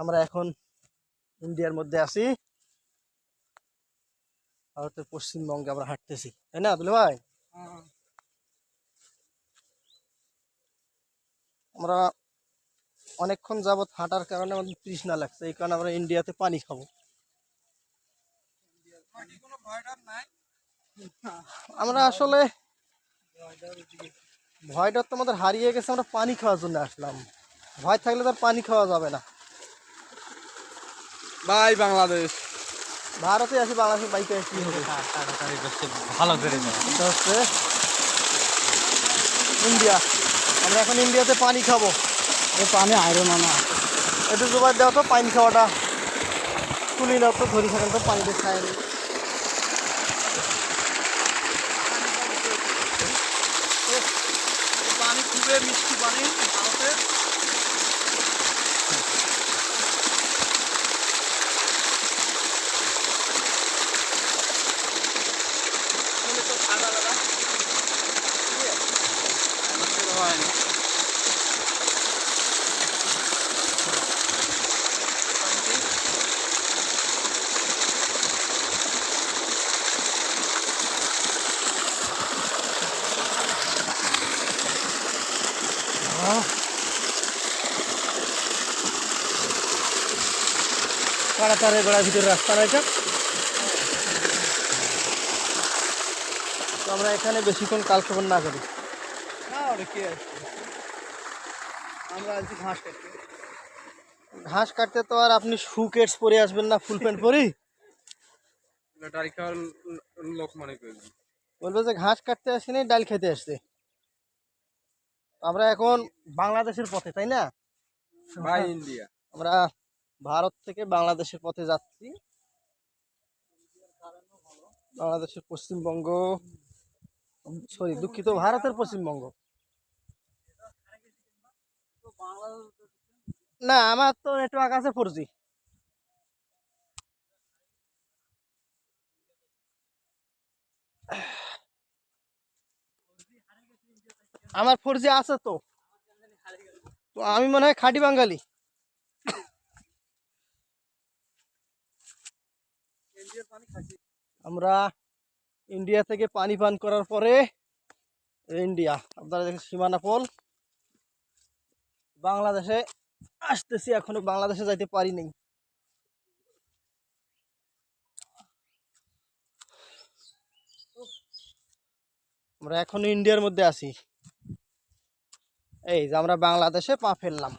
আমরা এখন ইন্ডিয়ার মধ্যে আছি, ভারতের পশ্চিমবঙ্গে আমরা হাঁটতেছি, তাই না দুলে ভাই? আমরা অনেকক্ষণ যাবত হাঁটার কারণে আমাদের তৃষ্ণা লাগছে, এই কারণে আমরা ইন্ডিয়াতে পানি খাবো। আমরা আসলে ভয়টা তো আমাদের হারিয়ে গেছে, আমরা পানি খাওয়ার জন্য আসলাম। ভয় থাকলে তো আর পানি খাওয়া যাবে না। ভাই বাংলাদেশ ভারতে আসি, বাংলাদেশের বাইকে কি হবে? ভালো করে এটা হচ্ছে ইন্ডিয়া। আমরা এখন ইন্ডিয়াতে পানি খাবো। পানি আয়রন আনা একটু জোগাড় দেওয়া তো পানি খাওয়াটা, তুলি না তো ধরি থাকেন তো পানিতে খায়। পানি খুবই মিষ্টি পানি ভারতের। তাড়াতাড়ি বেড়ার ভিতরে রাস্তা রয়েছে, তো আমরা এখানে বেশিক্ষণ কালক্ষেপণ না করি। আমরা আছি ঘাস কাটতে। ঘাস কাটতে তো আর আপনি শু কেটস পরে আসবেন না, ফুল প্যান্ট পরি? ডাল খাওয়ার লোক মনে করবি। বলবে যে ঘাস কাটতে আসেনি, ডাল খেতে আসছে। আমরা এখন বাংলাদেশের পথে, তাই না ভাই? ইন্ডিয়া। আমরা ভারত থেকে বাংলাদেশের পথে যাচ্ছি। বাংলাদেশের পশ্চিমবঙ্গ, সরি দুঃখিত, ভারতের পশ্চিমবঙ্গ। না, আমার তো নেটওয়ার্ক আছে 4G। আমার 4G আছে তো, তো আমি মনে হয় খাঁটি বাঙালি। আমরা ইন্ডিয়া থেকে পানি পান করার পরে ইন্ডিয়া, আপনারা দেখেন সীমানা পোল, বাংলাদেশে আসতেছি। এখনো বাংলাদেশে যাইতে পারি নাই। আমরা এখনো ইন্ডিয়ার মধ্যে আছি। এই যে আমরা বাংলাদেশে পা ফেললাম।